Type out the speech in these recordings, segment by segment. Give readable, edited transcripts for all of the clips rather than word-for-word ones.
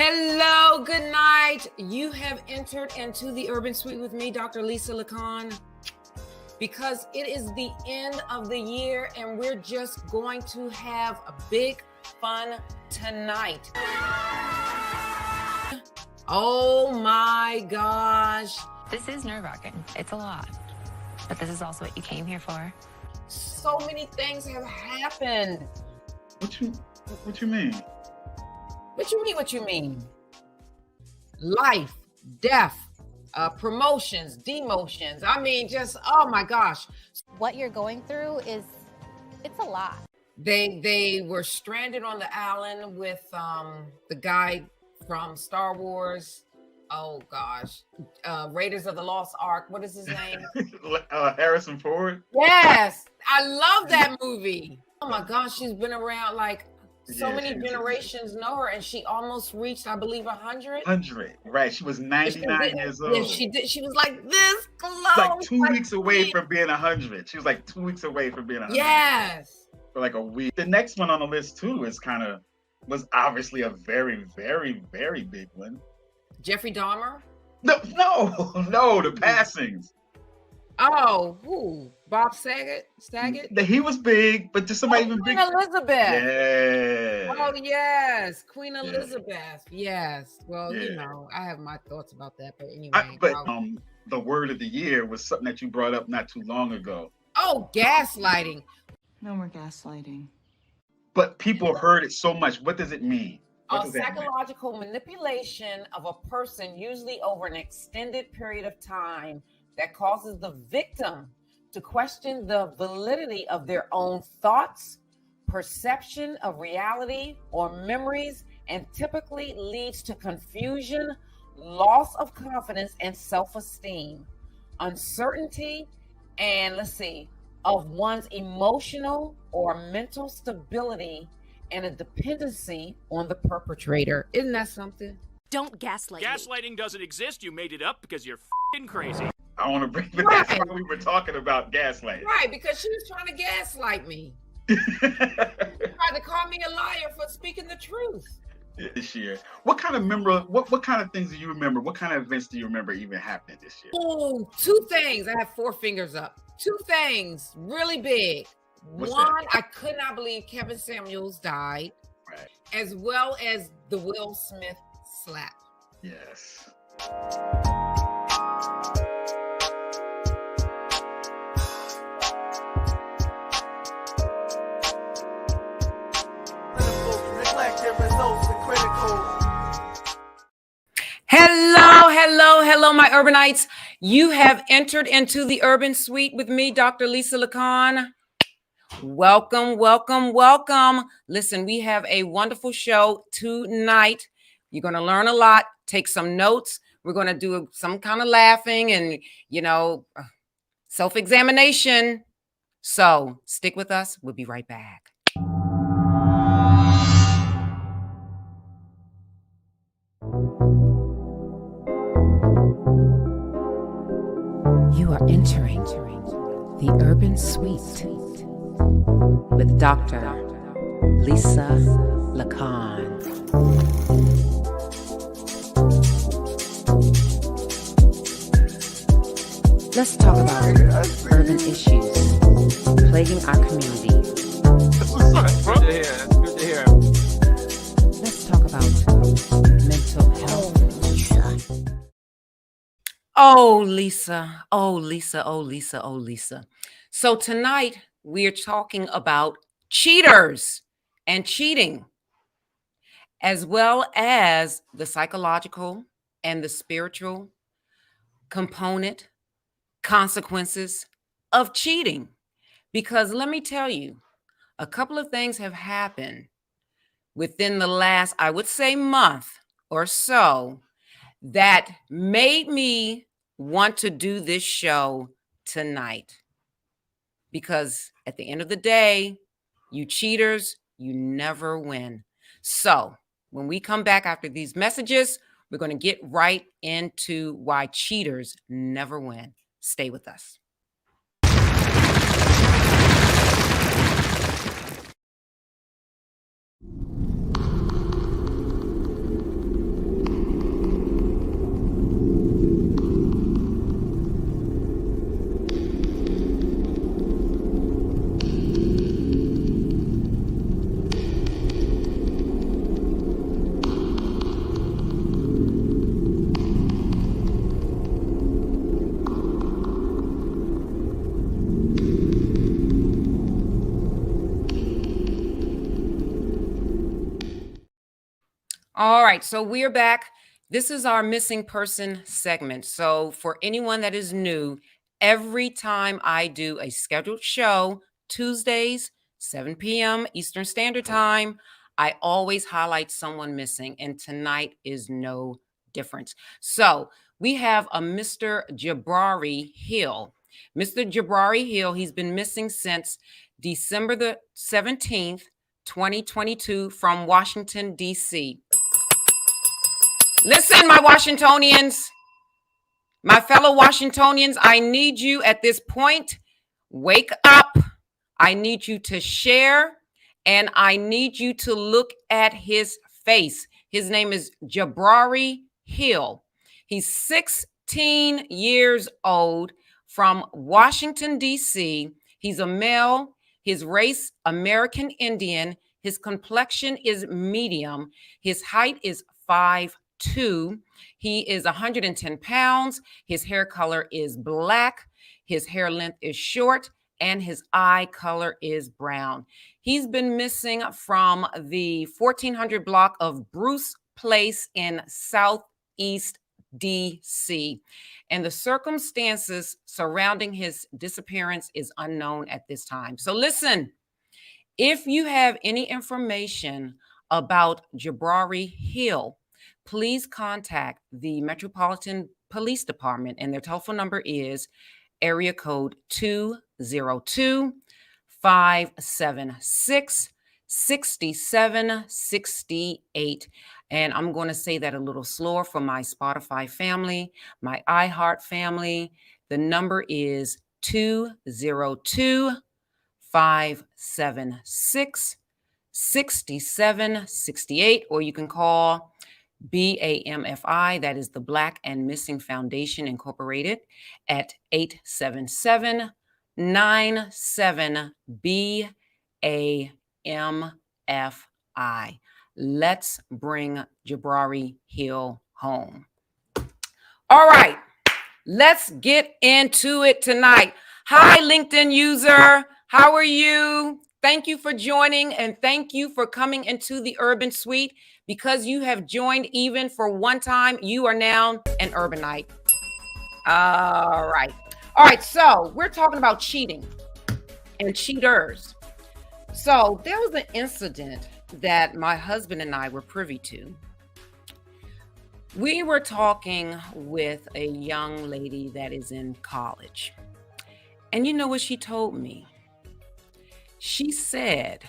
Hello, good night. You have entered into the Urban Suite with me, Dr. Lisa LaCon, because it is the end of the year and we're just going to have a big fun tonight. Oh my gosh. This is nerve-wracking. It's a lot, but this is also what you came here for. So many things have happened. What you mean? What you mean? Life, death, promotions, demotions. I mean, just, oh my gosh. What you're going through it's a lot. They were stranded on the island with the guy from Star Wars. Oh gosh. Raiders of the Lost Ark. What is his name? Harrison Ford. Yes. I love that movie. Oh my gosh. She's been around like so many generations know her, and she almost reached, I believe, 100. 100, right? She was 99 years old. Yeah, she did. She was like this close. Like 2 weeks away from being 100. She was like 2 weeks away from being 100. Yes. For like a week. The next one on the list too was obviously a very, very, very big one. Jeffrey Dahmer? No, the passings. Oh, who? Bob Saget? He was big, but just somebody even Queen bigger. Elizabeth. Yeah. Oh, yes. Queen Elizabeth. Yeah. Yes. Well, Yeah. you know, I have my thoughts about that, but anyway. The word of the year was something that you brought up not too long ago. Oh, gaslighting. No more gaslighting. But people heard it so much. What does it mean? Psychological manipulation of a person, usually over an extended period of time, that causes the victim to question the validity of their own thoughts, perception of reality, or memories, and typically leads to confusion, loss of confidence and self-esteem, uncertainty, and of one's emotional or mental stability, and a dependency on the perpetrator. Isn't that something? Don't gaslight me. Gaslighting doesn't exist. You made it up because you're f***ing crazy. I want to bring that's why we were talking about gaslighting. Right, because she was trying to gaslight me. She tried to call me a liar for speaking the truth. This year. What kind of things do you remember? What kind of events do you remember even happening this year? Oh, two things. I have 4 fingers up. 2 things really big. What's One, that? I could not believe Kevin Samuels died, Right. as well as the Will Smith slap. Yes. Hello, my urbanites. You have entered into the Urban Suite with me, Dr. Lisa LaCon. Welcome. Listen, we have a wonderful show tonight. You're going to learn a lot, take some notes. We're going to do some kind of laughing and, self-examination. So stick with us. We'll be right back. You are entering the Urban Suite with Dr. Lisa LaCon. Let's talk about urban issues plaguing our community. Good to hear. Let's talk about mental health. Oh, Lisa. So tonight we are talking about cheaters and cheating, as well as the psychological and the spiritual component consequences of cheating. Because let me tell you, a couple of things have happened within the last, I would say, month or so that made me want to do this show tonight. Because at the end of the day, you cheaters, you never win. So when we come back after these messages, we're going to get right into why cheaters never win. Stay with us. All right, so we're back. This is our missing person segment. So, for anyone that is new, every time I do a scheduled show, Tuesdays, 7 p.m. Eastern Standard Time, I always highlight someone missing, and tonight is no different. So, we have a Mr. Jabrari Hill. Mr. Jabrari Hill, he's been missing since December the 17th, 2022, from Washington, D.C. Listen, my Washingtonians, my fellow Washingtonians, I need you at this point. Wake up. I need you to share, and I need you to look at his face. His name is Jabrari Hill. He's 16 years old, from Washington, D.C. He's a male. His race, American Indian. His complexion is medium. His height is 5'2". He is 110 pounds. His hair color is black. His hair length is short, and his eye color is brown. He's been missing from the 1400 block of Bruce Place in Southeast DC. And the circumstances surrounding his disappearance is unknown at this time. So listen, if you have any information about Jabrari Hill, please contact the Metropolitan Police Department, and their telephone number is area code 202-576-6768. And I'm going to say that a little slower for my Spotify family, my iHeart family. The number is 202-576-6768, or you can call BAMFI, that is the Black and Missing Foundation Incorporated, at 877-97-BAMFI. Let's bring Jabrari Hill home. All right, let's get into it tonight. Hi, LinkedIn user. How are you? Thank you for joining, and thank you for coming into the Urban Suite. Because you have joined even for one time, you are now an urbanite. All right. All right. So we're talking about cheating and cheaters. So there was an incident that my husband and I were privy to. We were talking with a young lady that is in college. And you know what she told me? She said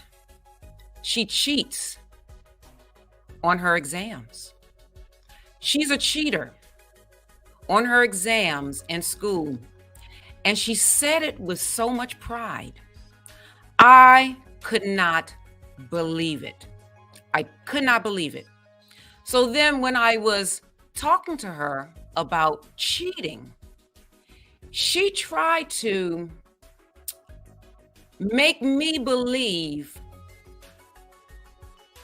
she cheats on her exams. She's a cheater on her exams in school. And she said it with so much pride. I could not believe it. I could not believe it. So then when I was talking to her about cheating, she tried to make me believe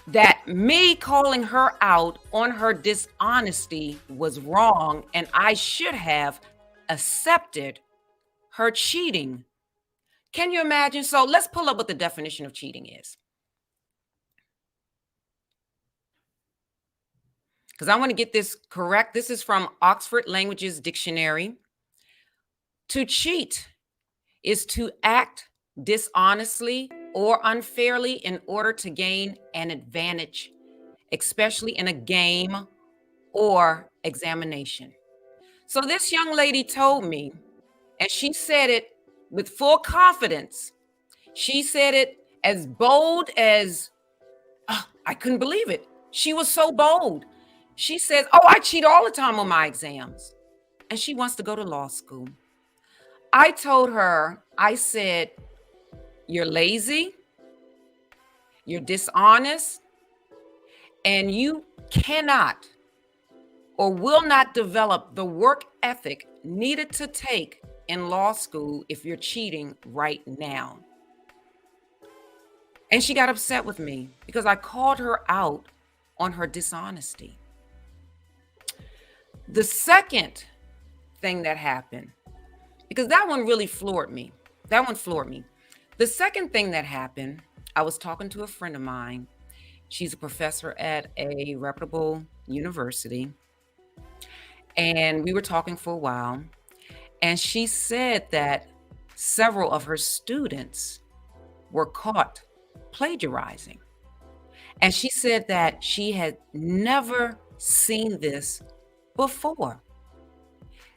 that me calling her out on her dishonesty was wrong, and I should have accepted her cheating. Can you imagine? So let's pull up what the definition of cheating is. Because I want to get this correct. This is from Oxford Languages Dictionary. To cheat is to act dishonestly or unfairly in order to gain an advantage, especially in a game or examination. So this young lady told me, and she said it with full confidence. She said it as bold as, I couldn't believe it. She was so bold. She says, oh, I cheat all the time on my exams. And she wants to go to law school. I told her, I said, you're lazy, you're dishonest, and you cannot or will not develop the work ethic needed to take in law school if you're cheating right now. And she got upset with me because I called her out on her dishonesty. The second thing that happened, because that one really floored me. That one floored me. The second thing that happened, I was talking to a friend of mine, She's a professor at a reputable university. And we were talking for a while. And she said that several of her students were caught plagiarizing. And she said that she had never seen this before.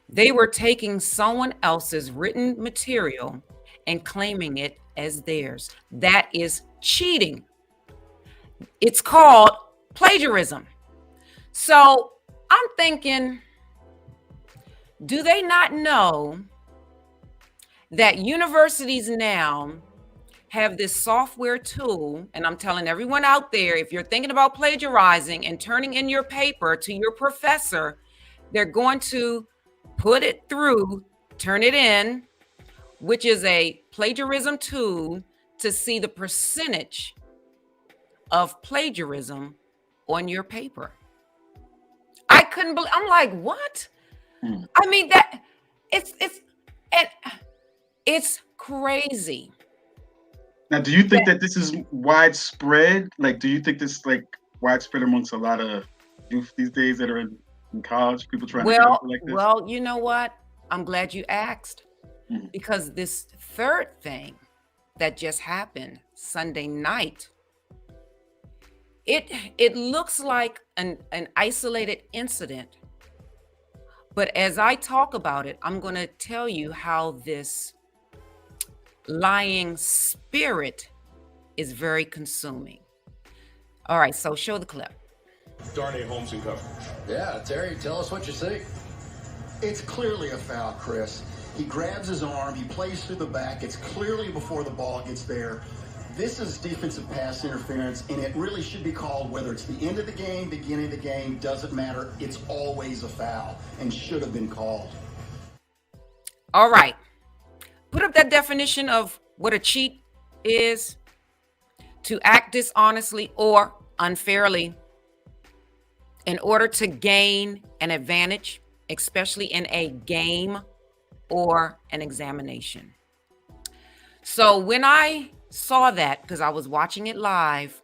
They were taking someone else's written material and claiming it as theirs. That is cheating. It's called plagiarism. So I'm thinking, do they not know that universities now have this software tool? And I'm telling everyone out there, if you're thinking about plagiarizing and turning in your paper to your professor, they're going to put it through Turnitin, which is a plagiarism tool to see the percentage of plagiarism on your paper. I couldn't believe. I'm like, what? I mean, that it's crazy. Now, do you think that this is widespread? Like, do you think this is like widespread amongst a lot of youth these days that are in college? People trying to get into like this? Well, you know what? I'm glad you asked, because this third thing that just happened Sunday night, it looks like an isolated incident. But as I talk about it, I'm going to tell you how this lying spirit is very consuming. All right, so show the clip. Darnay Holmes in cover. Yeah, Terry, tell us what you see. It's clearly a foul, Chris. He grabs his arm, he plays through the back. It's clearly before the ball gets there. This is defensive pass interference, and it really should be called, whether it's the end of the game, beginning of the game, doesn't matter. It's always a foul and should have been called. All right. Put up that definition of what a cheat is: to act dishonestly or unfairly in order to gain an advantage, especially in a game or an examination. So when I saw that, because I was watching it live,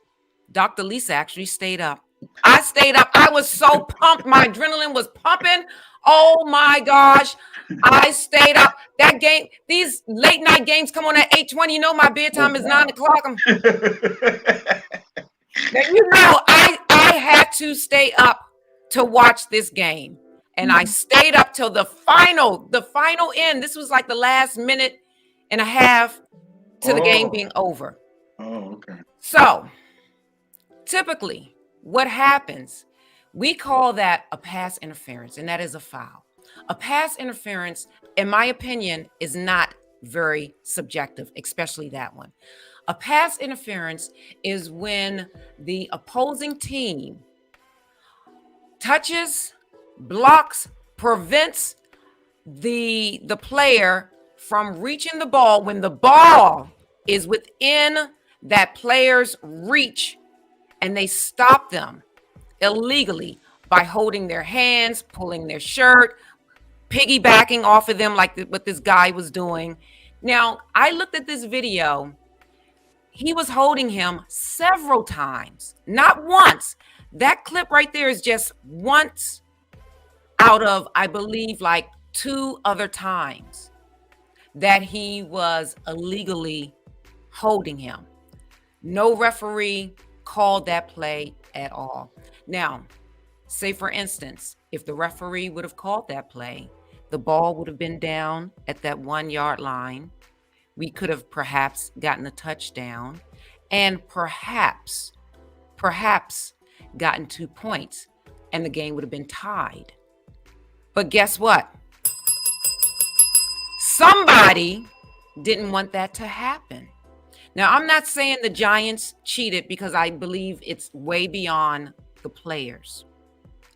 Dr. Lisa actually stayed up. I stayed up. I was so pumped. My adrenaline was pumping. Oh my gosh. I stayed up. That game, these late night games come on at 8:20. You know, my bedtime is 9 o'clock. Now, you know, I had to stay up to watch this game. And I stayed up till the final end. This was like the last minute and a half to the game being over. Oh, okay. So typically what happens, we call that a pass interference, and that is a foul. A pass interference, in my opinion, is not very subjective, especially that one. A pass interference is when the opposing team touches, blocks, prevents the player from reaching the ball when the ball is within that player's reach, and they stop them illegally by holding their hands, pulling their shirt, piggybacking off of them like what this guy was doing. Now, I looked at this video. He was holding him several times, not once. That clip right there is just once out of, I believe, like 2 other times that he was illegally holding him. No referee called that play at all. Now, say for instance, if the referee would have called that play, the ball would have been down at that 1 yard line. We could have perhaps gotten a touchdown and perhaps gotten 2 points, and the game would have been tied. But guess what? Somebody didn't want that to happen. Now, I'm not saying the Giants cheated, because I believe it's way beyond the players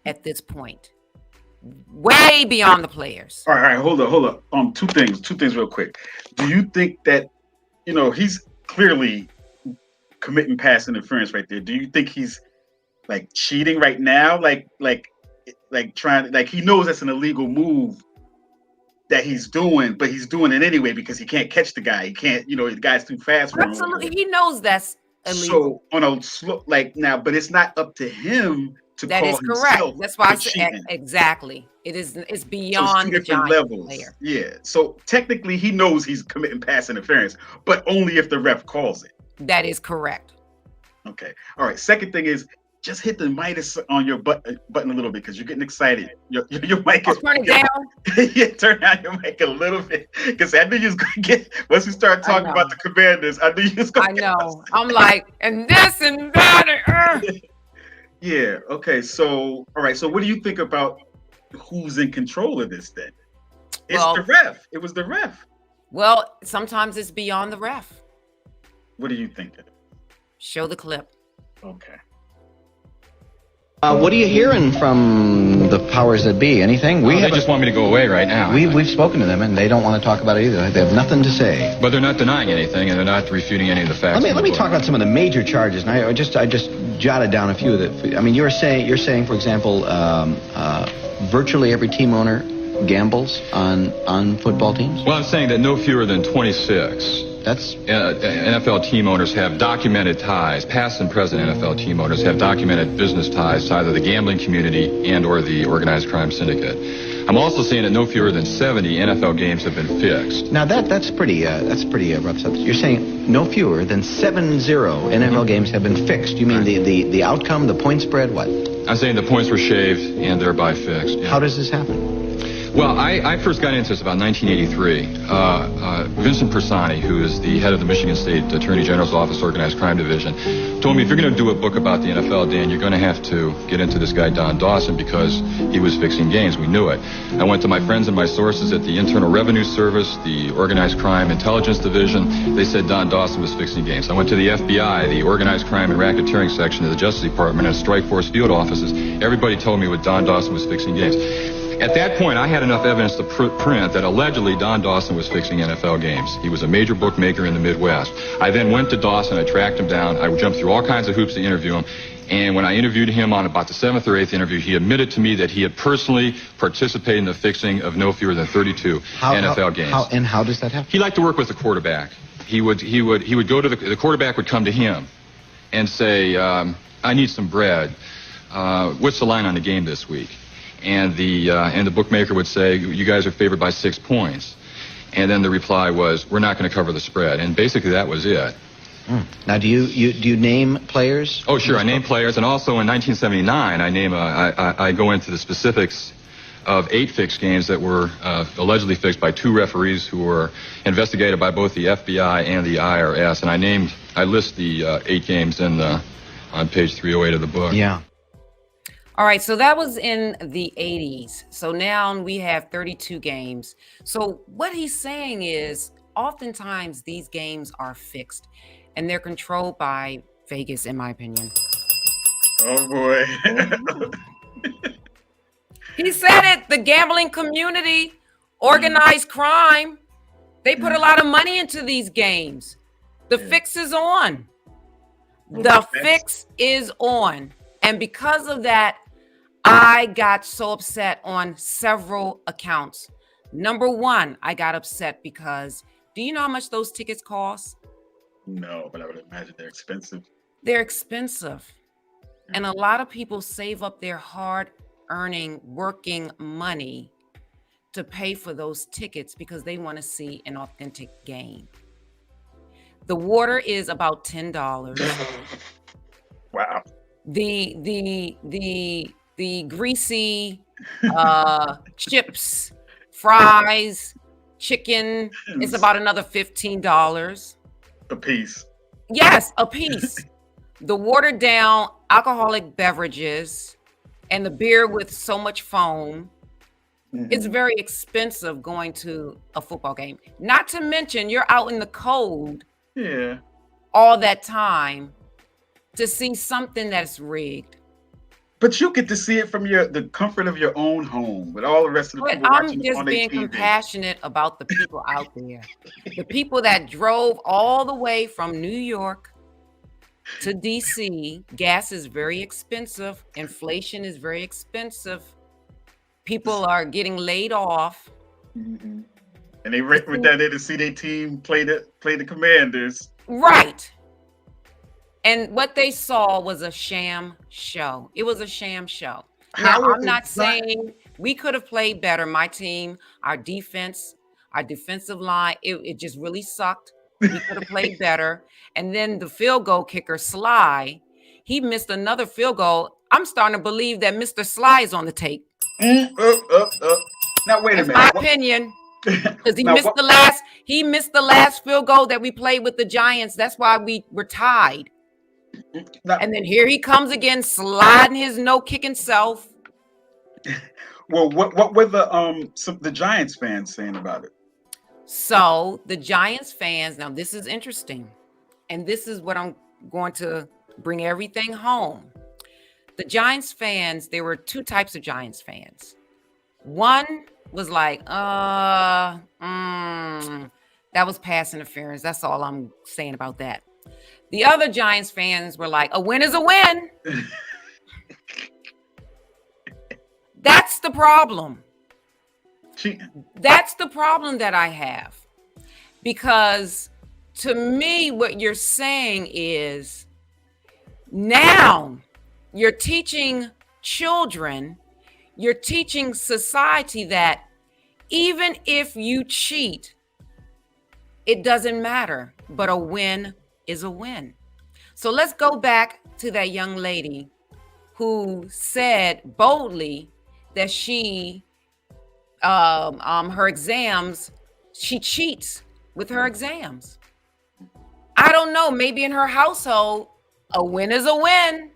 at this point. Way beyond the players. All right, hold up. Two things real quick. Do you think that, you know, he's clearly committing pass interference right there? Do you think he's like cheating right now? Like trying, like he knows that's an illegal move that he's doing, but he's doing it anyway because he can't catch the guy. He can't, you know, the guy's too fast for him. Absolutely. He knows that's illegal. So on a slow, like now, but it's not up to him to That call is correct. himself That's why I for said cheating. exactly. It's So it's two beyond the different giant levels. player. Yeah. So technically, he knows he's committing pass interference, but only if the ref calls it. That is correct. Okay. All right. Second thing is just hit the Midas on your button a little bit because you're getting excited. Your mic Oh, is turn it down. yeah, turn down your mic a little bit because I knew you was gonna get once we start talking about the Commanders. I knew you was gonna. I know. I'm like, and this and that. Yeah. Okay. So, all right. So, what do you think about who's in control of this then? It's the ref. It was the ref. Well, sometimes it's beyond the ref. What do you think? Show the clip. Okay. What are you hearing from the powers that be? Anything? They just want me to go away right now. We've spoken to them, and they don't want to talk about it either. They have nothing to say. But they're not denying anything, and they're not refuting any of the facts. Let me talk about some of the major charges. And I just jotted down a few of the. I mean, you're saying, for example, virtually every team owner gambles on football teams. Well, I'm saying that no fewer than 26. That's NFL team owners have documented ties. Past and present NFL team owners have documented business ties to either the gambling community and or the organized crime syndicate. I'm also saying that no fewer than 70 NFL games have been fixed. Now that's pretty rough stuff. You're saying no fewer than 70 NFL games have been fixed. You mean the outcome, the point spread, what? I'm saying the points were shaved and thereby fixed. Yeah. How does this happen? Well, I first got into this about 1983. Vincent Persani, who is the head of the Michigan State Attorney General's Office Organized Crime Division, told me, if you're going to do a book about the NFL, Dan, you're going to have to get into this guy, Don Dawson, because he was fixing games. We knew it. I went to my friends and my sources at the Internal Revenue Service, the Organized Crime Intelligence Division. They said Don Dawson was fixing games. I went to the FBI, the Organized Crime and Racketeering Section of the Justice Department, and Strike Force field offices. Everybody told me what Don Dawson was fixing games. At that point, I had enough evidence to print that allegedly Don Dawson was fixing NFL games. He was a major bookmaker in the Midwest. I then went to Dawson, I tracked him down, I jumped through all kinds of hoops to interview him, and when I interviewed him on about the 7th or 8th interview, he admitted to me that he had personally participated in the fixing of no fewer than 32 NFL games. How does that happen? He liked to work with the quarterback. He would go to the quarterback would come to him and say, I need some bread. What's the line on the game this week? And the bookmaker would say, you guys are favored by 6 points. And then the reply was, we're not going to cover the spread. And basically that was it. Now, do you name players? Oh, sure. I name players. And also in 1979, I go into the specifics of 8 fixed games that were allegedly fixed by 2 referees who were investigated by both the FBI and the IRS. And I list the 8 games on page 308 of the book. Yeah. All right, so that was in the 80s. So now we have 32 games. So what he's saying is oftentimes these games are fixed and they're controlled by Vegas, in my opinion. Oh, boy. He said it, the gambling community, organized crime. They put a lot of money into these games. The fix is on. The fix is on. And because of that, I got so upset on several accounts. Number one, I got upset because do you know how much those tickets cost? No, but I would imagine they're expensive. They're expensive. And a lot of people save up their hard-earning, working money to pay for those tickets because they want to see an authentic game. The water is about $10. Wow. The greasy chips, fries, chicken is about another $15 a piece. Yes, a piece. The watered down alcoholic beverages and the beer with so much foam. It's very expensive going to a football game. Not to mention you're out in the cold all that time to see something that's rigged. But you get to see it from the comfort of your own home with all the rest of the people I'm watching just on being their TV. compassionate about the people out there. The people that drove all the way from New York to DC. Gas is very expensive. Inflation is very expensive. People are getting laid off. And they went down there to see their team play the Commanders. Right. And what they saw was a sham show. It was a sham show. Now, How I'm not saying we could have played better. My team, our defense, our defensive line, it just really sucked. We could have played better. And then the field goal kicker, Sly, he missed another field goal. I'm starting to believe that Mr. Sly is on the tape. Now wait a That's minute. my opinion. Because he missed the last field goal that we played with the Giants. That's why we were tied. And then here he comes again, sliding his no-kicking self. Well, what were the Giants fans saying about it? So the Giants fans, now this is interesting, and this is what I'm going to bring everything home. The Giants fans, there were two types of Giants fans. One was like, that was pass interference. That's all I'm saying about that. The other Giants fans were like, a win is a win. That's the problem. That's the problem that I have. Because to me, what you're saying is now you're teaching children, you're teaching society that even if you cheat, it doesn't matter, but a win is a win. So let's go back to that young lady who said boldly that she, her exams, she cheats with her exams. I don't know, maybe in her household, a win is a win.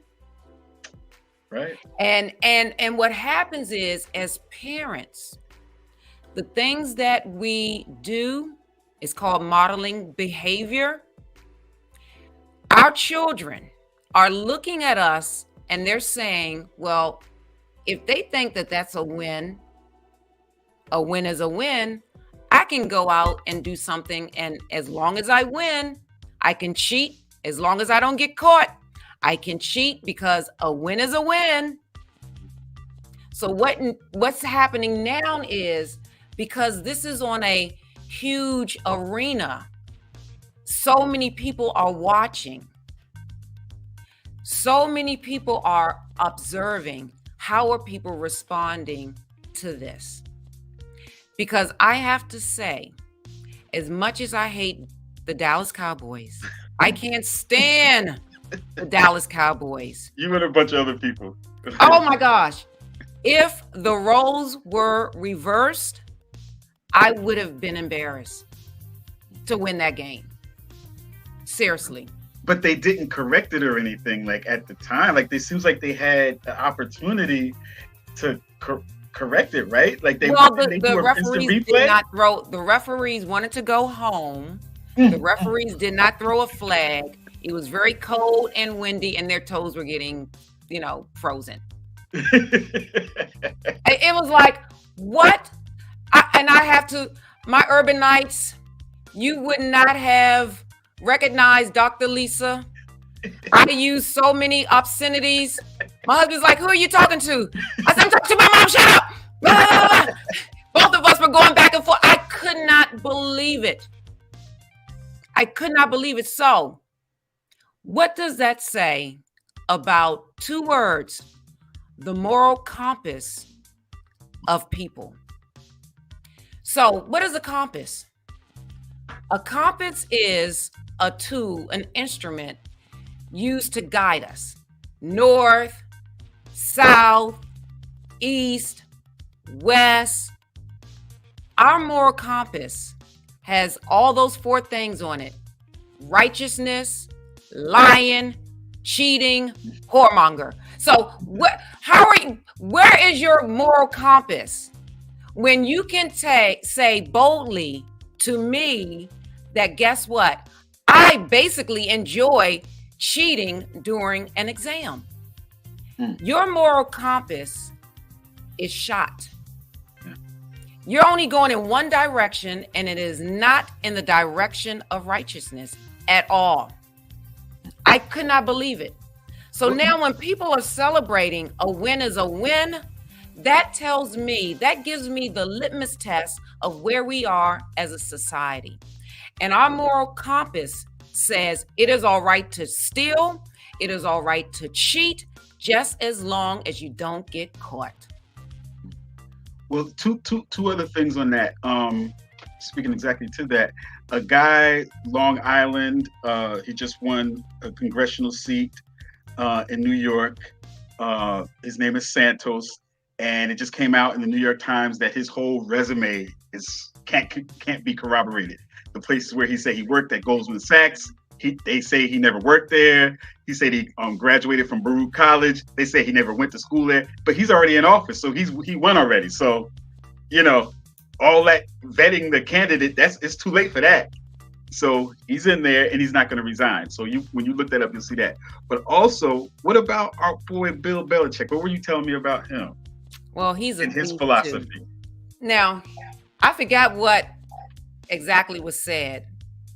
Right. And what happens is, as parents, the things that we do is called modeling behavior. Our children are looking at us and they're saying, well, if they think that that's a win is a win, I can go out and do something. And as long as I win, I can cheat. As long as I don't get caught, I can cheat because a win is a win. So what's happening now is, because this is on a huge arena, so many people are watching. So many people are observing. How are people responding to this? Because I have to say, as much as I hate the Dallas Cowboys, I can't stand the Dallas Cowboys. You and a bunch of other people. Oh my gosh. If the roles were reversed, I would have been embarrassed to win that game. Seriously. But they didn't correct it or anything like at the time. Like, it seems like they had the opportunity to correct it, right? Like the referees did not throw. The referees wanted to go home. The referees did not throw a flag. It was very cold and windy, and their toes were getting, frozen. It was like, what? My Urban Nights, you would not have recognized Dr. Lisa. I use so many obscenities. My husband's like, who are you talking to? I said, I'm talking to my mom, shut up. Ah! Both of us were going back and forth. I could not believe it. So, what does that say about two words? The moral compass of people. So, what is a compass? A compass is a tool, an instrument used to guide us. North, south, east, west. Our moral compass has all those four things on it: righteousness, lying, cheating, whoremonger. So where is your moral compass when you can say boldly to me that, guess what? I basically enjoy cheating during an exam. Your moral compass is shot. You're only going in one direction, and it is not in the direction of righteousness at all. I could not believe it. So now when people are celebrating a win is a win, that gives me the litmus test of where we are as a society. And our moral compass says it is all right to steal, it is all right to cheat, just as long as you don't get caught. Well, two other things on that. Speaking exactly to that, a guy, Long Island, he just won a congressional seat in New York. His name is Santos, and it just came out in the New York Times that his whole resume can't be corroborated. The places where he said he worked at Goldman Sachs, they say he never worked there. He said he graduated from Baruch College. They say he never went to school there, but he's already in office, so he won already. So, all that vetting the candidate, it's too late for that. So he's in there and he's not going to resign. So when you look that up, you'll see that. But also, what about our boy Bill Belichick? What were you telling me about him? Well, he's and his philosophy. Too. Now, I forgot what exactly was said,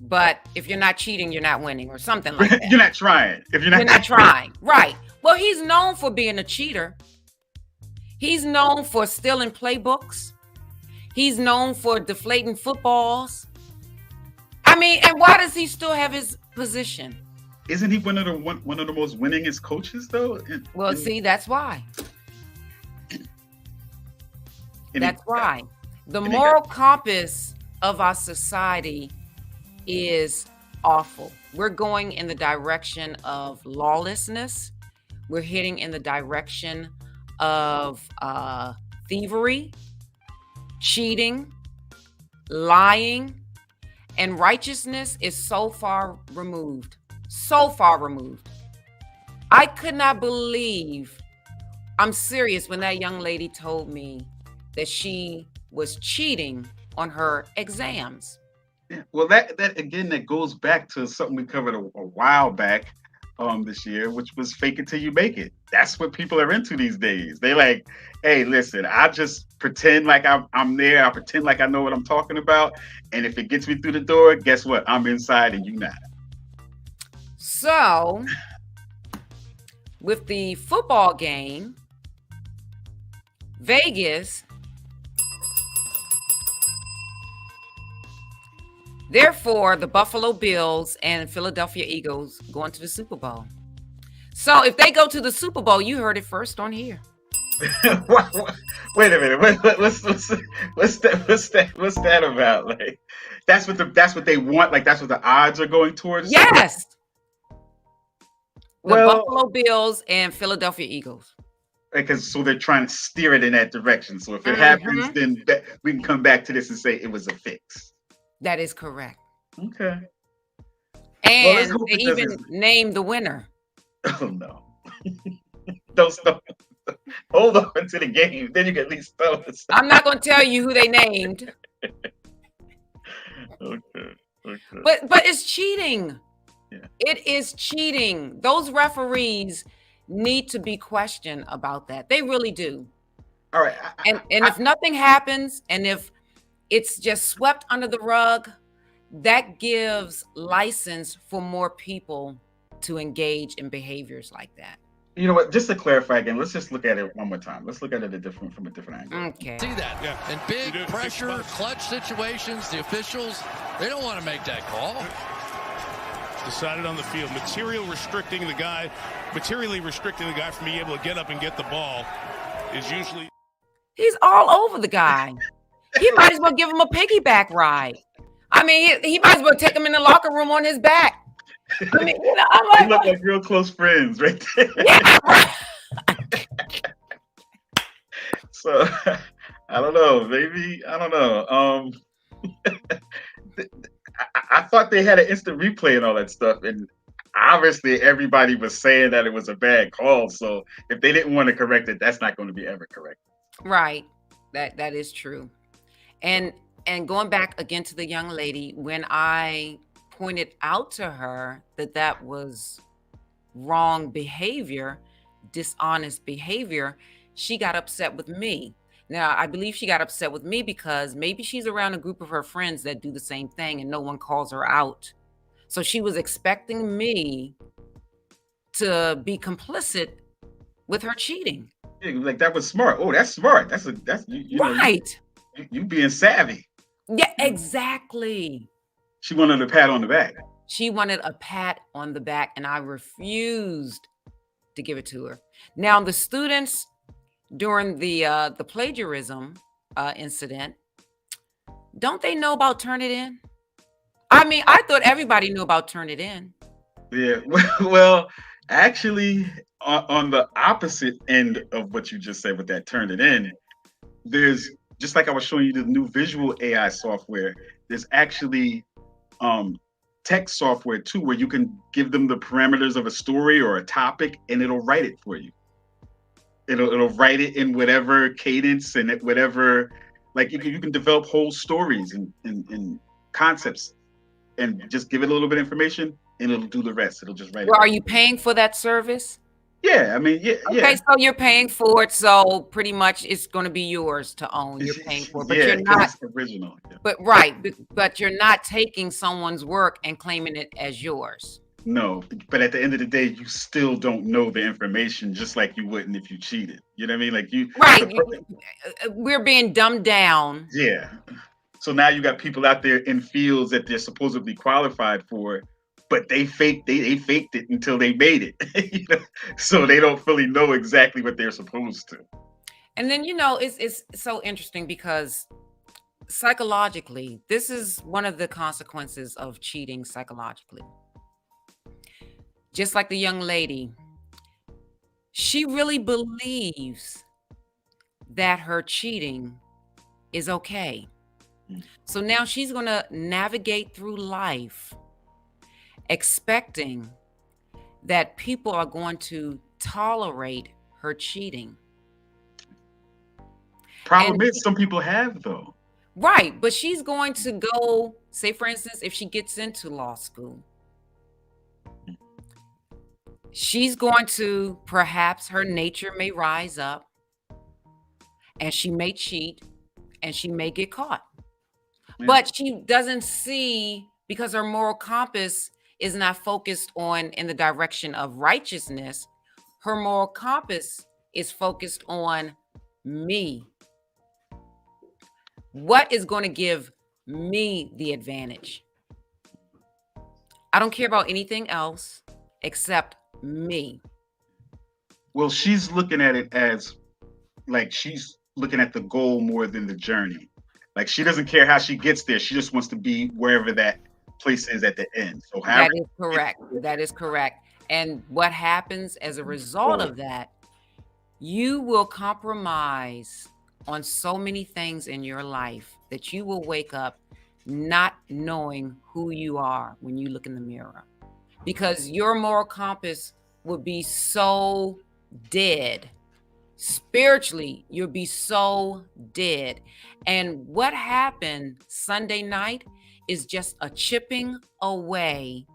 but if you're not cheating, you're not winning, or something like that. You're not trying. If you're not trying, right? Well, he's known for being a cheater. He's known for stealing playbooks. He's known for deflating footballs. I mean, and why does he still have his position? Isn't he one of the most winningest coaches, though? Well, see, that's why. That's why. The moral compass of our society is awful. We're going in the direction of lawlessness. We're heading in the direction of thievery, cheating, lying, and righteousness is so far removed. So far removed. I could not believe, I'm serious, when that young lady told me that she was cheating on her exams. Yeah. Well, that again, that goes back to something we covered a while back this year, which was fake it till you make it. That's what people are into these days. They like, hey, listen, I just pretend like I'm there. I pretend like I know what I'm talking about. And if it gets me through the door, guess what? I'm inside and you not. So with the football game, Vegas, therefore, the Buffalo Bills and Philadelphia Eagles going to the Super Bowl. So if they go to the Super Bowl, you heard it first on here. Wait a minute. What's that about? Like, that's what they want. Like, that's what the odds are going towards. Yes. The Buffalo Bills and Philadelphia Eagles. Because so they're trying to steer it in that direction. So if it happens, then we can come back to this and say it was a fix. That is correct. Okay. And they even named the winner. Oh no! Don't stop. Hold on to the game, then you can at least tell us. I'm not going to tell you who they named. Okay. But it's cheating. Yeah. It is cheating. Those referees need to be questioned about that. They really do. All right. And if nothing happens, and if it's just swept under the rug, that gives license for more people to engage in behaviors like that. You know what? Just to clarify again, let's just look at it one more time. Let's look at it from a different angle. Okay. See that? Yeah. In big pressure, clutch situations, the officials, they don't want to make that call. Decided on the field. Materially restricting the guy from being able to get up and get the ball is usually. He's all over the guy. He might as well give him a piggyback ride. I mean, he might as well take him in the locker room on his back. I mean, I'm like, they look like real close friends right there. Yeah. So I don't know. Maybe I don't know. I thought they had an instant replay and all that stuff, and obviously everybody was saying that it was a bad call. So if they didn't want to correct it, that's not going to be ever corrected. Right. That is true. And going back again to the young lady, when I pointed out to her that was wrong behavior, dishonest behavior, she got upset with me. Now, I believe she got upset with me because maybe she's around a group of her friends that do the same thing and no one calls her out. So she was expecting me to be complicit with her cheating. Yeah, like that was smart. Oh, that's smart. That's you right. You being savvy. Yeah, exactly. She wanted a pat on the back. She wanted a pat on the back, and I refused to give it to her. Now, the students during the plagiarism incident, don't they know about Turnitin? I mean, I thought everybody knew about Turnitin. Yeah. Well, actually, on the opposite end of what you just said with that turn it in, there's just like I was showing you the new visual AI software. There's actually text software too, where you can give them the parameters of a story or a topic, and it'll write it for you. It'll write it in whatever cadence and whatever, like you can develop whole stories and concepts, and just give it a little bit of information, and it'll do the rest. It'll just write it. Well, are you paying for that service? Yeah, I mean, yeah, Okay, so you're paying for it, so pretty much it's going to be yours to own. You're paying for it, but yeah, you're 'cause not. it's original. Yeah. But right, but you're not taking someone's work and claiming it as yours. No, but at the end of the day, you still don't know the information, just like you wouldn't if you cheated. You know what I mean? Like you, Right. the We're being dumbed down. yeah. So now you got people out there in fields that they're supposedly qualified for, but they faked it until they made it. You know? So they don't really know exactly what they're supposed to. And then it's so interesting because psychologically, this is one of the consequences of cheating psychologically. Just like the young lady, she really believes that her cheating is okay. So now she's going to navigate through life expecting that people are going to tolerate her cheating. Problem is, some people have though. Right, but she's going to go, say for instance, if she gets into law school, she's going to, perhaps her nature may rise up and she may cheat and she may get caught. Yeah. But she doesn't see, because her moral compass is not focused in the direction of righteousness. Her moral compass is focused on me. What is going to give me the advantage? I don't care about anything else except me. Well, she's looking at it as like she's looking at the goal more than the journey. Like she doesn't care how she gets there. She just wants to be wherever that place is at the end. So that is correct. That is correct. And what happens as a result of that, you will compromise on so many things in your life that you will wake up not knowing who you are when you look in the mirror, because your moral compass will be so dead. Spiritually, you'll be so dead. And what happened Sunday night is just a chipping away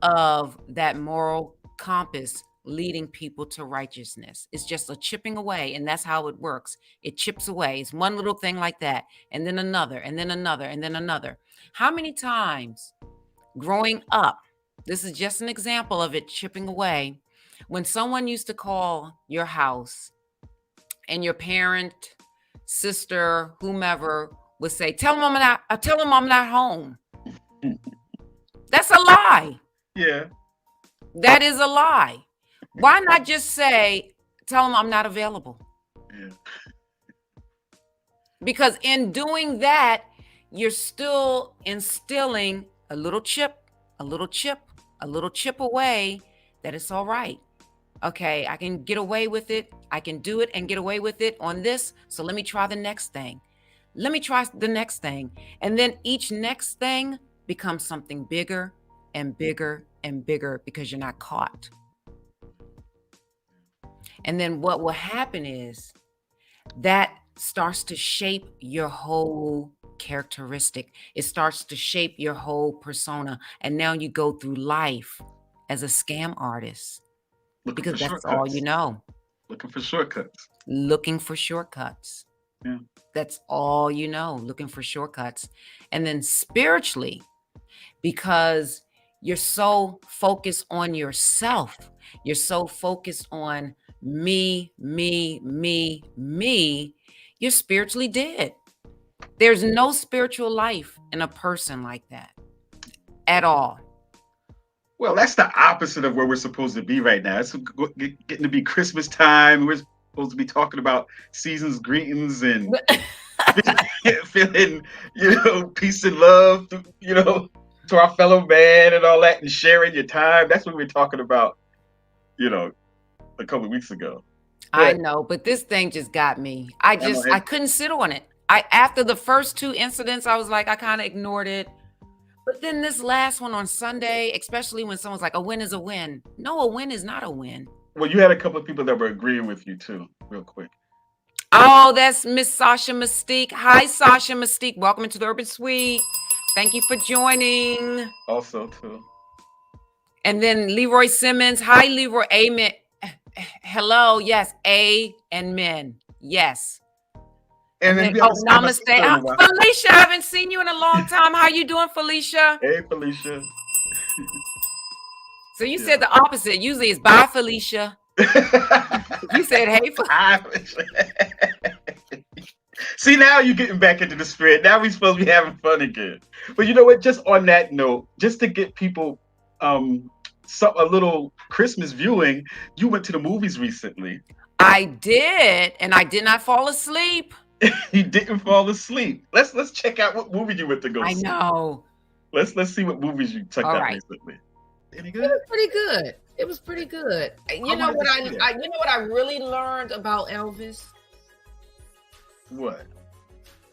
of that moral compass leading people to righteousness. It's just a chipping away, and that's how it works. It chips away. It's one little thing like that, and then another, and then another, and then another. How many times growing up, this is just an example of it chipping away, when someone used to call your house and your parent, sister, whomever would say, tell them I'm not home. That's a lie. Yeah. That is a lie. Why not just say, tell them I'm not available? Yeah. Because in doing that, you're still instilling a little chip away that it's all right. Okay, I can get away with it. I can do it and get away with it on this. So let me try the next thing. Let me try the next thing. And then each next thing becomes something bigger and bigger and bigger because you're not caught. And then what will happen is that starts to shape your whole characteristic. It starts to shape your whole persona. And now you go through life as a scam artist. Because that's all you know. Looking for shortcuts. Looking for shortcuts. Yeah. That's all you know, looking for shortcuts. And then spiritually, because you're so focused on yourself, you're so focused on me, you're spiritually dead. There's no spiritual life in a person like that at all. Well, that's the opposite of where we're supposed to be right now. It's getting to be Christmas time. We're supposed to be talking about season's greetings and feeling, peace and love, to our fellow man and all that, and sharing your time. That's what we were talking about, a couple of weeks ago. I know, but this thing just got me. I couldn't sit on it. After the first two incidents, I was like, I kind of ignored it. But then this last one on Sunday, especially when someone's like, a win is a win. No, a win is not a win. Well, you had a couple of people that were agreeing with you too, real quick. Oh, that's Miss Sasha Mystique. Hi, Sasha Mystique. Welcome into the Urban Suite. Thank you for joining. Also, too. And then Leroy Simmons. Hi, Leroy. Amen. Hello. Yes. A and men. Yes. And then namaste. Felicia, I haven't seen you in a long time. How you doing, Felicia? Hey, Felicia. So you said the opposite. Usually it's bye, Felicia. You said, hey, Felicia. See, now you're getting back into the spirit. Now we're supposed to be having fun again. But you know what? Just on that note, just to get people a little Christmas viewing, you went to the movies recently. I did, and I did not fall asleep. You didn't fall asleep. Let's check out what movie you went to go see. I know. Let's see what movies you checked out recently. Any good? It was pretty good. It was pretty good. You know what I really learned about Elvis? What?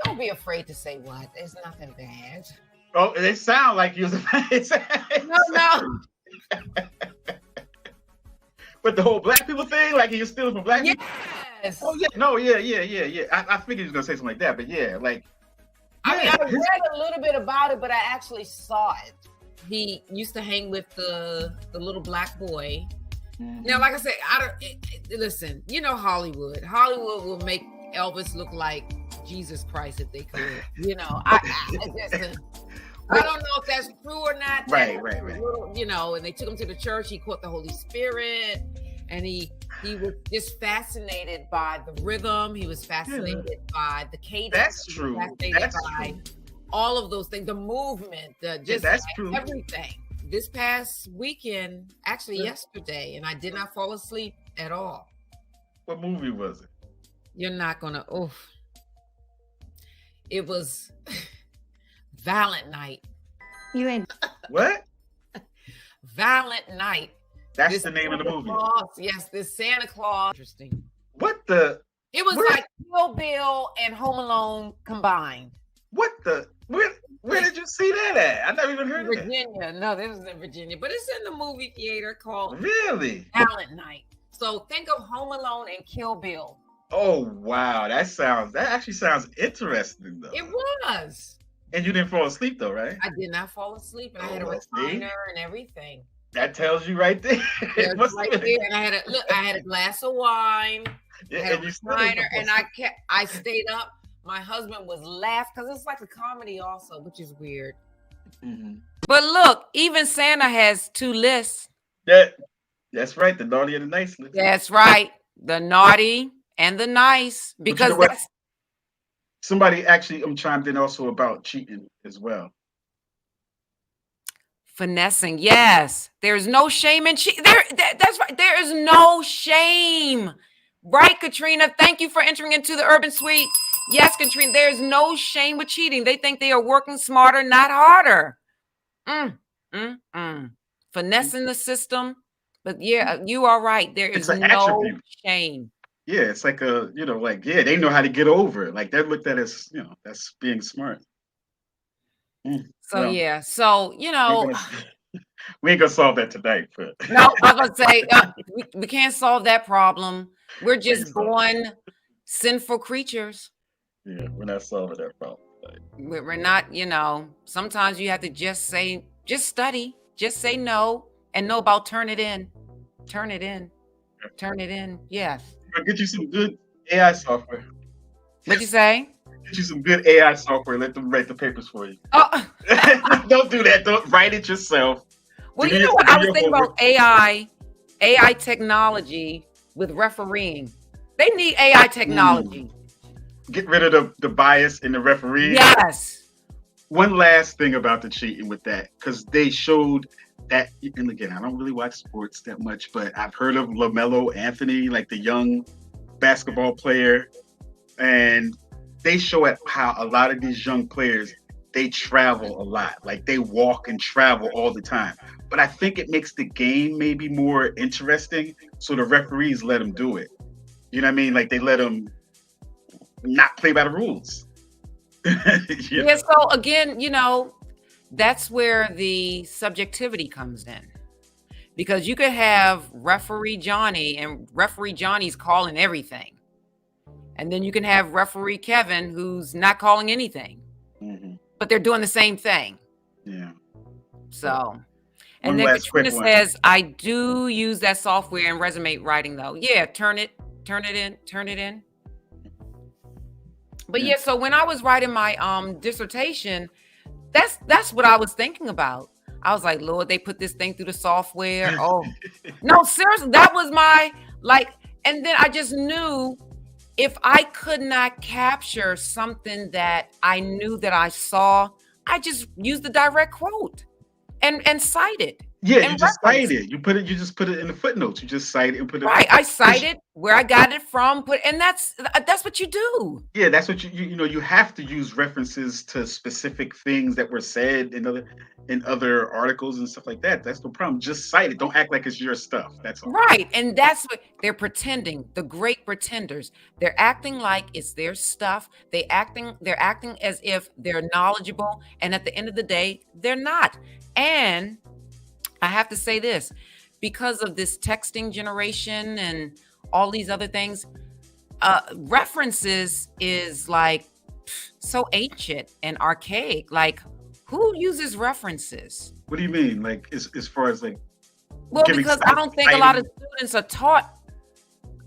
Don't be afraid to say what. There's nothing bad. Oh, it sounds like you was a No. But the whole black people thing, like he was stealing from black people? Yes. Oh, yeah. No, yeah. I figured he was going to say something like that, but yeah, like. I mean, I read a little bit about it, but I actually saw it. He used to hang with the little black boy. Mm-hmm. Now, like I said, listen, Hollywood. Hollywood will make Elvis look like Jesus Christ if they could. I don't know if that's true or not. Right. And they took him to the church. He caught the Holy Spirit, and he was just fascinated by the rhythm. He was fascinated by the cadence. That's true. That's true. All of those things, the movement, everything. This past weekend, actually yesterday, and I did not fall asleep at all. What movie was it? You're not gonna. It was Violent Night. You ain't. What? Violent Night. That's the name of the movie. Yes, this Santa Claus. Interesting. What the? It was like Kill Bill and Home Alone combined. What the? Where did you see that at? I never even heard of it. Virginia. No, this was in Virginia, but it's in the movie theater called Really? Violent Night. So think of Home Alone and Kill Bill. Oh wow, that actually sounds interesting though. It was. And you didn't fall asleep though, right? I did not fall asleep, and I had a recliner and everything. That tells you right there. Right there, and I had a glass of wine. Yeah, I had a recliner, and I stayed up. My husband was laughing because it's like a comedy also, which is weird. Mm-hmm. But look, even Santa has two lists. That's right, the naughty and the nice list. That's right, the naughty and the nice. Because somebody actually chimed in also about cheating as well. Finessing, yes. There's no shame in cheating. That's right. There is no shame. Right, Katrina? Thank you for entering into the Urban Suite. Yes, Katrina, there's no shame with cheating. They think they are working smarter, not harder. Finessing the system. But yeah, you are right. There is no shame. Yeah, it's like they know how to get over it. Like they're looked at as, that's being smart. So we ain't gonna solve that tonight. But no, I'm gonna say we can't solve that problem. We're just born sinful creatures. Yeah, we're not solving that problem. We're not, sometimes you have to just study, just say no, and know about turn it in. Yes. I'll get you some good AI software. What'd you say? Get you some good AI software. Let them write the papers for you. Oh. Don't do that. Don't write it yourself. Well, you know what? I was thinking about AI technology with refereeing. They need AI technology. Get rid of the bias in the referee. Yes. One last thing about the cheating with that, because they showed that, and again, I don't really watch sports that much, but I've heard of LaMelo Anthony, like the young basketball player, and they show how a lot of these young players, they travel a lot, like they walk and travel all the time. But I think it makes the game maybe more interesting, so the referees let them do it. You know what I mean? Like they let them not play by the rules. Yeah. So again, that's where the subjectivity comes in, because you could have referee Johnny, and referee Johnny's calling everything, and then you can have referee Kevin who's not calling anything, but they're doing the same thing. Yeah. So, and then Katrina says, I do use that software in resume writing though. Yeah, turn it in. But yeah, so when I was writing my dissertation, that's what I was thinking about. I was like, Lord, they put this thing through the software. Oh, no, seriously, that was my, and then I just knew if I could not capture something that I knew that I saw, I just used the direct quote and cite it. Yeah, you just cite it. You just put it in the footnotes. You just cite it and put it. Right, I cited where I got it from, and that's what you do. Yeah, that's what you have to use references to specific things that were said in other articles and stuff like that. That's the problem. Just cite it. Don't act like it's your stuff. That's all. Right, and that's what they're pretending. The great pretenders. They're acting like it's their stuff. They're acting as if they're knowledgeable, and at the end of the day, they're not. And I have to say this, because of this texting generation and all these other things, references is like so ancient and archaic. Like, who uses references? What do you mean? Like, as far as like, well, because I don't think a lot of students are taught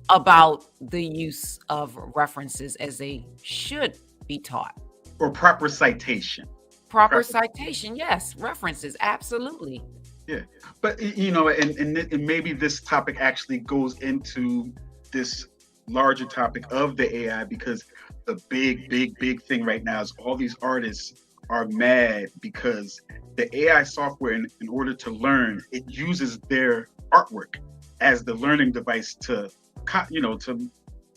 about the use of references as they should be taught. Or proper citation. Proper citation, yes. References, absolutely. Yeah, but and maybe this topic actually goes into this larger topic of the AI, because the big thing right now is all these artists are mad because the AI software, in order to learn, it uses their artwork as the learning device to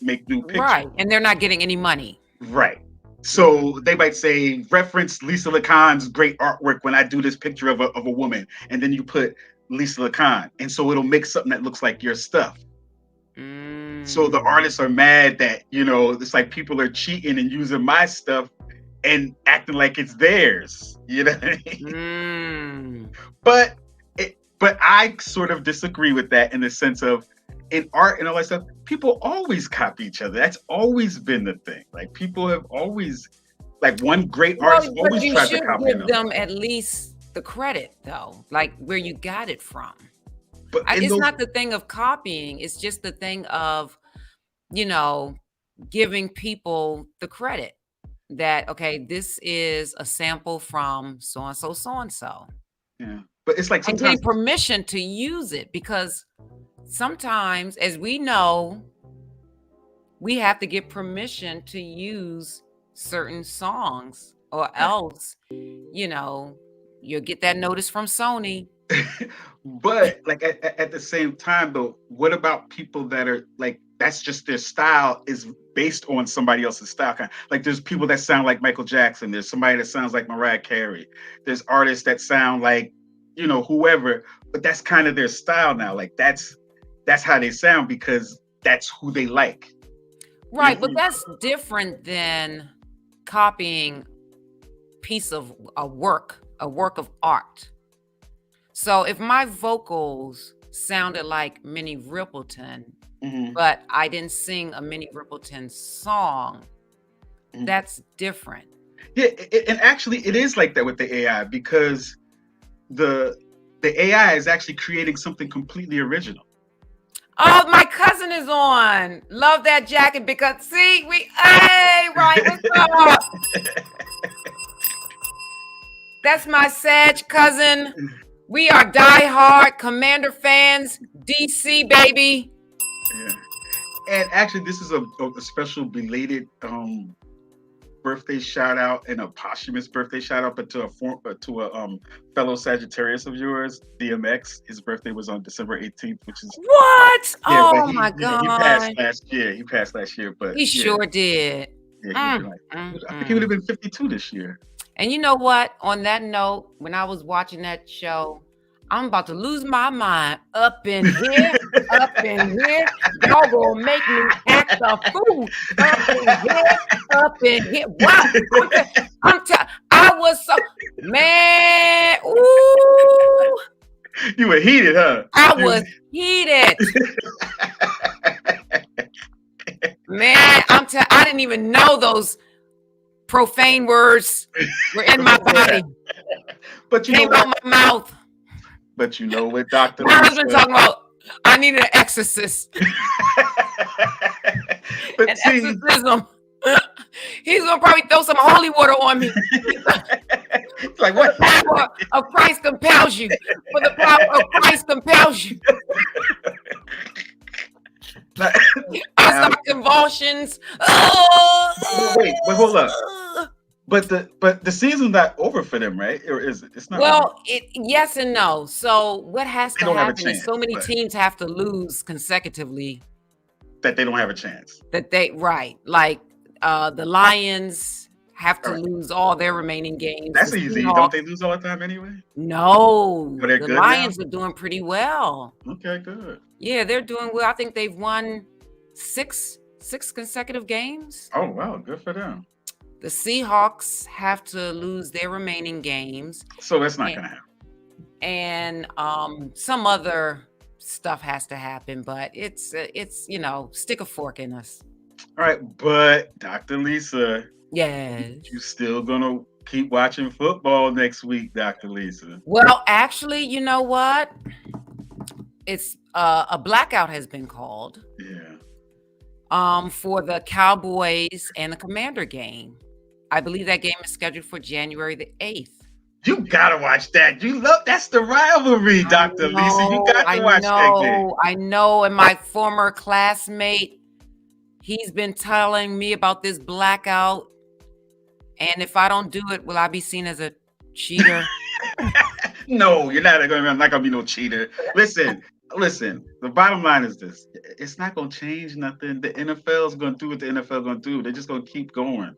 make new pictures. Right, and they're not getting any money. Right. So they might say, reference Lisa LaCon's great artwork when I do this picture of a woman, and then you put Lisa LaCon, and so it'll make something that looks like your stuff. So the artists are mad that it's like people are cheating and using my stuff and acting like it's theirs. You know what I mean? But I sort of disagree with that, in the sense of, in art and all that stuff, people always copy each other. That's always been the thing. Like, people have always, like, one great artist always tried to copy another. Give them at least the credit, though, like where you got it from. But it's not the thing of copying. It's just the thing of, giving people the credit that, okay, this is a sample from so-and-so, so-and-so. Yeah. But it's like, sometimes, and getting permission to use it, because sometimes, as we know, we have to get permission to use certain songs, or else, you'll get that notice from Sony. But like at the same time, though, what about people that are like, that's just their style is based on somebody else's style? Like, there's people that sound like Michael Jackson. There's somebody that sounds like Mariah Carey. There's artists that sound like, whoever, but that's kind of their style now. Like, that's how they sound, because that's who they like. Right, but that's different than copying a work of art. So if my vocals sounded like Minnie Riperton, but I didn't sing a Minnie Riperton song, that's different. Yeah, and actually it is like that with the AI, because the AI is actually creating something completely original. Oh, my cousin is on. Love that jacket, because hey, Ryan, what's up? That's my Sag cousin. We are diehard Commander fans. DC, baby. Yeah. And actually, this is a special belated birthday shout out and a posthumous birthday shout out, but to a fellow Sagittarius of yours, DMX. His birthday was on December 18th, which is What? yeah. Oh But my he passed God. last year. He passed last year, but He yeah, sure did. yeah. He was I think he would have been 52 this year. And you know what? On that note, when I was watching that show, I'm about to lose my mind up in here, up in here. Y'all gonna make me act a fool up in here, up in here. Wow, I was so man. Ooh, You were heated, huh? I was heated. Man, I didn't even know those profane words were in my body. But you came know out my mouth. But you know what, Dr. My husband talking about, I need an exorcist. But an exorcism. He's gonna probably throw some holy water on me. Like what? The power of Christ compels you. For the power of Christ compels you. I start convulsions. Wait, hold up. But the season's not over for them, right? Or is it? It's not. Well, yes and no. So what has to happen is so many but teams have to lose consecutively that they don't have a chance. Like the Lions have to lose all their remaining games. That's easy. Don't they lose all the time anyway? No, they're the good Lions now? are doing pretty well. Okay, good. Yeah, they're doing well. I think they've won six consecutive games. Oh wow, good for them. The Seahawks have to lose their remaining games. So that's not going to happen. And some other stuff has to happen, but it's stick a fork in us. All right, but Dr. Lisa, yes, you still going to keep watching football next week, Dr. Lisa? Well, actually, you know what? It's a blackout has been called. Yeah. For the Cowboys and the Commander game. I believe that game is scheduled for January the 8th. You gotta watch that. That's the rivalry, Dr. Lisa. You got to watch that game. I know. And my former classmate, he's been telling me about this blackout. And if I don't do it, will I be seen as a cheater? No, you're not gonna be no cheater. Listen. The bottom line is this: it's not gonna change nothing. The NFL is gonna do what the NFL gonna do. They're just gonna keep going.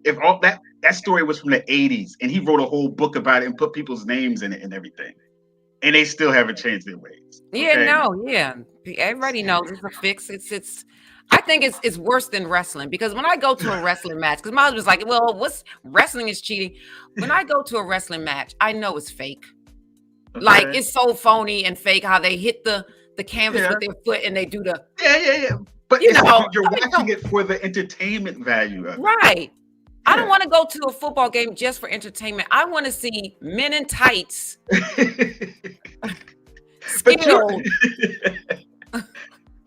If all that story was from the 80s and he wrote a whole book about it and put people's names in it and everything, and they still haven't changed their ways. Okay? Yeah. Everybody knows it's a fix. I think it's worse than wrestling, because when I go to a wrestling match, because my husband's like, well, what's wrestling is cheating. When I go to a wrestling match, I know it's fake. Okay. Like it's so phony and fake how they hit the canvas with their foot and they do the But you're watching it for the entertainment value of it. Right. I don't want to go to a football game just for entertainment. I want to see men in tights.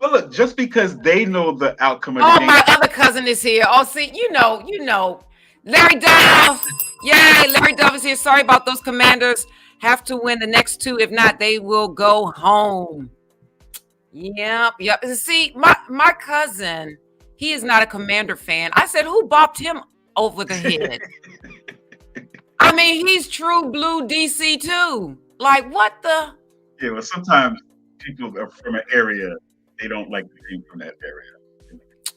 But look, just because they know the outcome of the game. Oh, my other cousin is here. Oh, see, you know, Larry Duff. Yay, Larry Duff is here. Sorry about those Commanders. Have to win the next two. If not, they will go home. Yep. See, my cousin, he is not a Commander fan. I said, who bopped him over the head? I mean, he's true blue DC too. Like, what the? Yeah, well, sometimes people are from an area, they don't like the team from that area.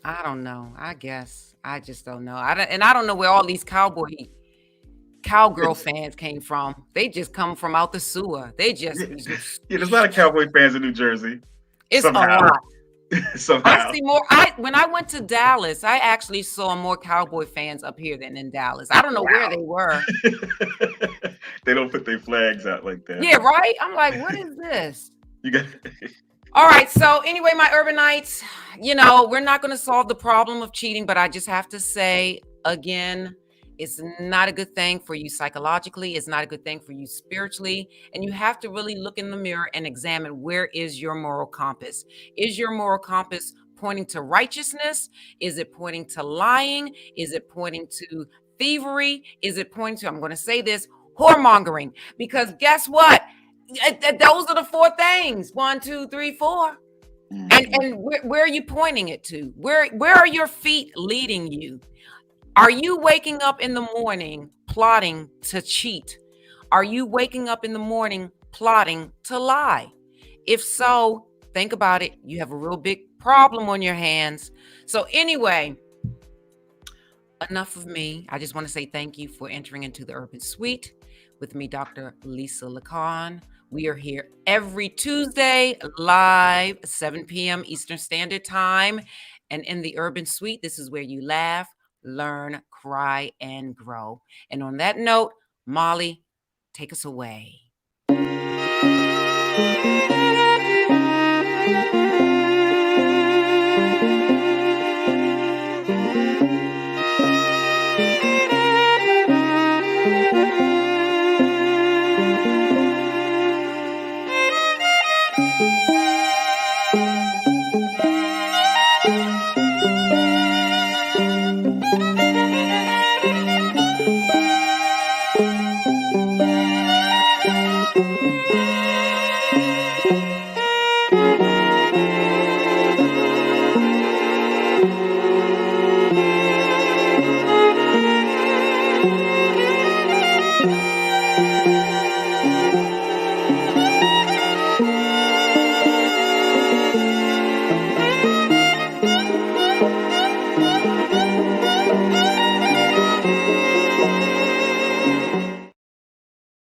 I don't know. I guess. I just don't know. I don't know where all these cowgirl fans came from. They just come from out the sewer. They just there's a lot of Cowboy fans in New Jersey. It's a lot. Somehow. I see more. When I went to Dallas, I actually saw more Cowboy fans up here than in Dallas. I don't know where they were. They don't put their flags out like that. Yeah, right. I'm like, what is this? You got. All right. So anyway, my urbanites, we're not going to solve the problem of cheating, but I just have to say again, it's not a good thing for you psychologically. It's not a good thing for you spiritually. And you have to really look in the mirror and examine, where is your moral compass? Is your moral compass pointing to righteousness? Is it pointing to lying? Is it pointing to thievery? Is it pointing to, I'm going to say this, whoremongering? Because guess what? Those are the four things. 1, 2, 3, 4. And where are you pointing it to? Where are your feet leading you? Are you waking up in the morning plotting to cheat? Are you waking up in the morning plotting to lie? If so, think about it. You have a real big problem on your hands. So anyway, enough of me. I just want to say thank you for entering into the Urban Suite with me, Dr. Lisa LaCon. We are here every Tuesday live, 7 p.m. Eastern Standard Time. And in the Urban Suite, this is where you laugh, learn, cry, and grow. And on that note, Molly, take us away.